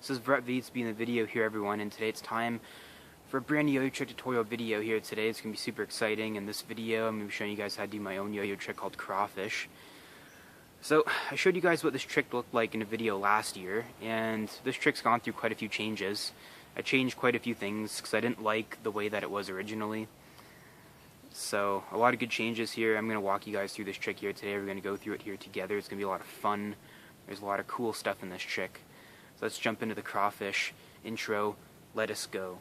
This is Brett Veets being the video here, everyone, and today it's time for a brand new yo-yo trick tutorial video here today. It's going to be super exciting. In this video, I'm going to be showing you guys how to do my own yo-yo trick called Crawfish. So, I showed you guys what this trick looked like in a video last year, and this trick's gone through quite a few changes. I changed quite a few things because I didn't like the way that it was originally. So, a lot of good changes here. I'm going to walk you guys through this trick here today. We're going to go through it here together. It's going to be a lot of fun. There's a lot of cool stuff in this trick. So let's jump into the Crawfish intro. Let us go.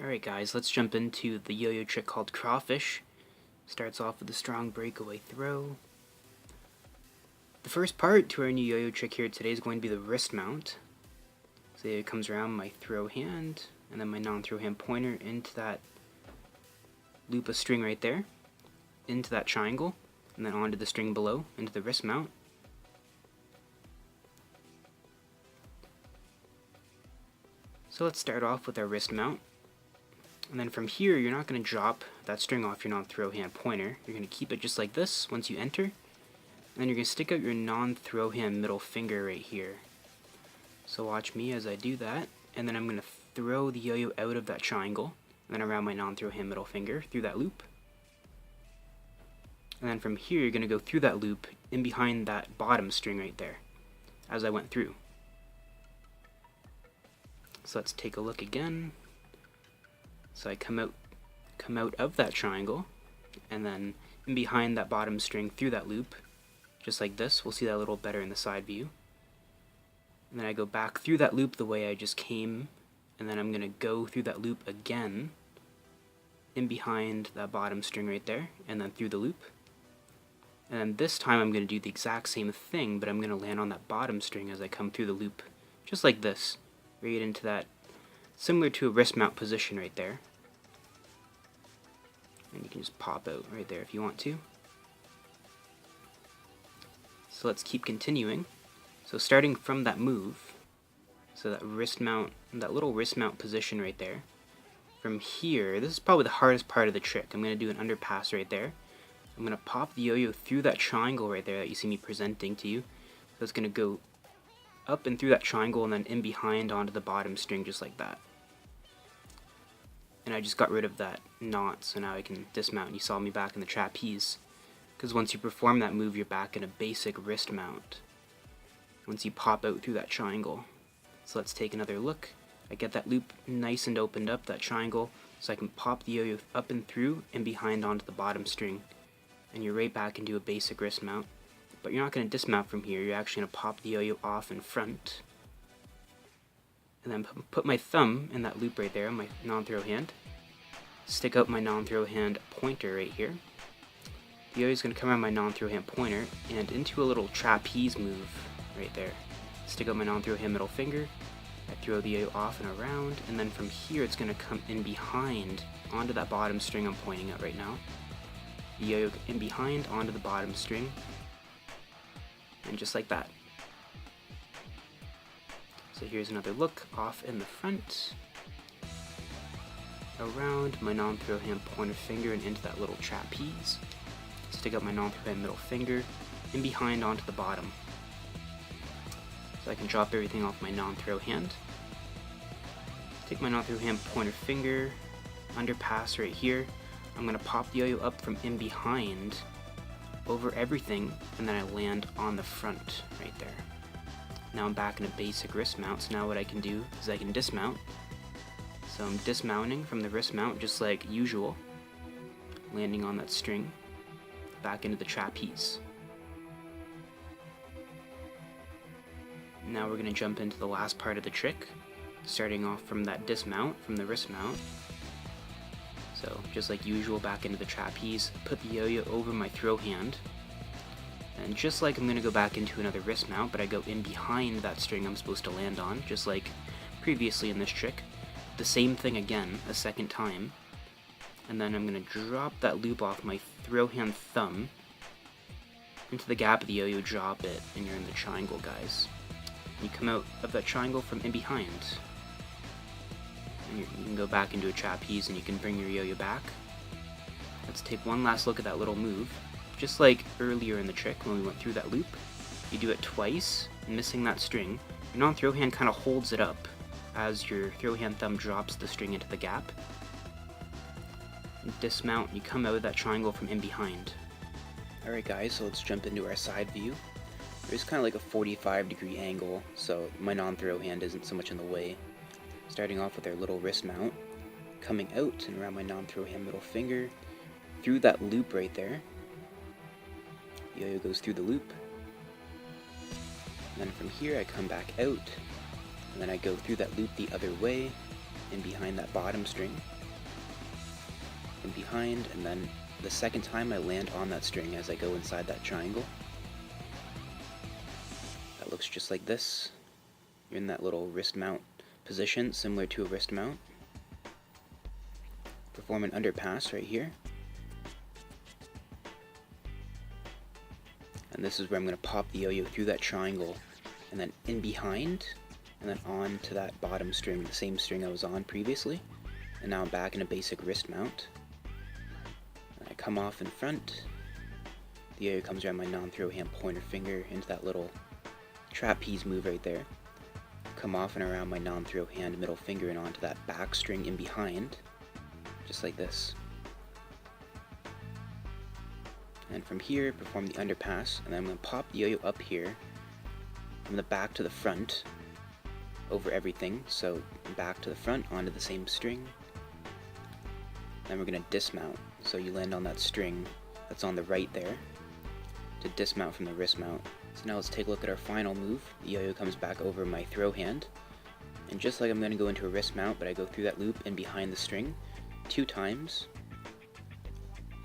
Alright guys, let's jump into the yo-yo trick called Crawfish. Starts off with a strong breakaway throw. The first part to our new yo-yo trick here today is going to be the wrist mount. So it comes around my throw hand, and then my non-throw hand pointer into that loop of string right there, into that triangle, and then onto the string below, into the wrist mount. So let's start off with our wrist mount. And then from here, you're not going to drop that string off your non-throw hand pointer. You're going to keep it just like this once you enter. And then you're going to stick out your non-throw hand middle finger right here. So watch me as I do that. And then I'm going to throw the yo-yo out of that triangle. And then around my non-throw hand middle finger through that loop. And then from here, you're going to go through that loop in behind that bottom string right there, as I went through. So let's take a look again. So I come out of that triangle, and then in behind that bottom string through that loop, just like this. We'll see that a little better in the side view. And then I go back through that loop the way I just came, and then I'm going to go through that loop again, in behind that bottom string right there, and then through the loop. And then this time I'm going to do the exact same thing, but I'm going to land on that bottom string as I come through the loop, just like this, right into that, similar to a wrist mount position right there. And you can just pop out right there if you want to. So let's keep continuing. So starting from that move, so that wrist mount, that little wrist mount position right there. From here, this is probably the hardest part of the trick. I'm going to do an underpass right there. I'm going to pop the yo-yo through that triangle right there that you see me presenting to you. So it's going to go up and through that triangle and then in behind onto the bottom string just like that. And I just got rid of that knot, so now I can dismount. And you saw me back in the trapeze, because once you perform that move, you're back in a basic wrist mount once you pop out through that triangle. So let's take another look. I get that loop nice and opened up, that triangle, so I can pop the yo-yo up and through and behind onto the bottom string, and you're right back into a basic wrist mount. But you're not going to dismount from here. You're actually going to pop the yo-yo off in front, and then put my thumb in that loop right there on my non-throw hand. Stick out my non-throw hand pointer right here. The yo-yo is going to come around my non-throw hand pointer and into a little trapeze move right there. Stick out my non-throw hand middle finger. I throw the yo-yo off and around, and then from here it's going to come in behind onto that bottom string I'm pointing at right now. The yo-yo in behind onto the bottom string, and just like that. So here's another look, off in the front, around my non-throw hand pointer finger and into that little trapeze. Stick out my non-throw hand middle finger, in behind onto the bottom. So I can drop everything off my non-throw hand. Take my non-throw hand pointer finger, underpass right here. I'm going to pop the yo-yo up from in behind, over everything, and then I land on the front right there. Now I'm back in a basic wrist mount, so now what I can do is I can dismount. So I'm dismounting from the wrist mount just like usual, landing on that string, back into the trapeze. Now we're going to jump into the last part of the trick, starting off from that dismount, from the wrist mount. So just like usual, back into the trapeze, put the yo-yo over my throw hand, and just like I'm going to go back into another wrist mount, but I go in behind that string I'm supposed to land on, just like previously in this trick. the same thing again a second time, and then I'm going to drop that loop off my throw hand thumb into the gap of the yo-yo, drop it, and you're in the triangle, guys. You come out of that triangle from in behind, and you can go back into a trapeze and you can bring your yo-yo back. Let's take one last look at that little move. Just like earlier in the trick when we went through that loop, you do it twice, missing that string. Your non-throw hand kind of holds it up as your throw hand thumb drops the string into the gap. You dismount, you come out of that triangle from in behind. Alright guys, so let's jump into our side view. There's kind of like a 45-degree angle, so my non-throw hand isn't so much in the way. Starting off with our little wrist mount, coming out and around my non-throw hand middle finger, through that loop right there. Yo-yo goes through the loop. And then from here I come back out, and then I go through that loop the other way, in behind that bottom string. In behind, and then the second time I land on that string as I go inside that triangle. That looks just like this. You're in that little wrist mount position, similar to a wrist mount. Perform an underpass right here. And this is where I'm going to pop the yo-yo through that triangle, and then in behind, and then on to that bottom string, the same string I was on previously. And now I'm back in a basic wrist mount. And I come off in front. The yo-yo comes around my non-throw hand pointer finger into that little trapeze move right there. Come off and around my non-throw hand middle finger and onto that back string in behind, just like this. And from here, perform the underpass, and then I'm going to pop the yo-yo up here, from the back to the front, over everything, so back to the front, onto the same string. Then we're going to dismount, so you land on that string that's on the right there, to dismount from the wrist mount. So now let's take a look at our final move. The yo-yo comes back over my throw hand, and just like I'm going to go into a wrist mount, but I go through that loop and behind the string 2 times.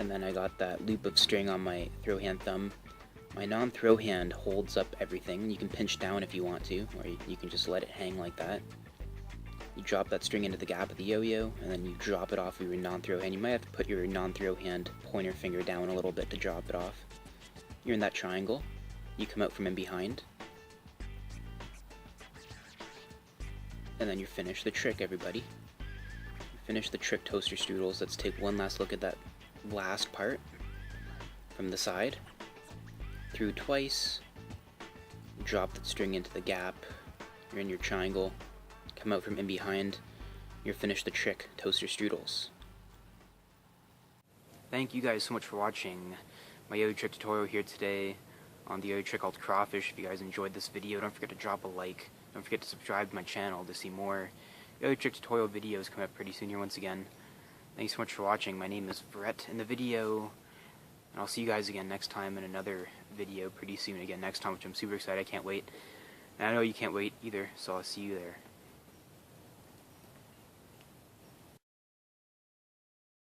And then I got that loop of string on my throw hand thumb. My non-throw hand holds up everything. You can pinch down if you want to, or you can just let it hang like that. You drop that string into the gap of the yo-yo, and then you drop it off of your non-throw hand. You might have to put your non-throw hand pointer finger down a little bit to drop it off. You're in that triangle. You come out from in behind. And then you finish the trick, everybody. You finish the trick, toaster strudels. Let's take one last look at that last part from the side. Through twice, drop that string into the gap, you're in your triangle, come out from in behind, you're finished the trick, toaster strudels. Thank you guys so much for watching my yo-yo trick tutorial here today on the yo-yo trick called Crawfish. If you guys enjoyed this video, don't forget to drop a like, don't forget to subscribe to my channel to see more yo-yo trick tutorial videos coming up pretty soon here once again. Thanks so much for watching. My name is Brett in the video, and I'll see you guys again next time in another video pretty soon again next time, which I'm super excited. I can't wait. And I know you can't wait either, so I'll see you there.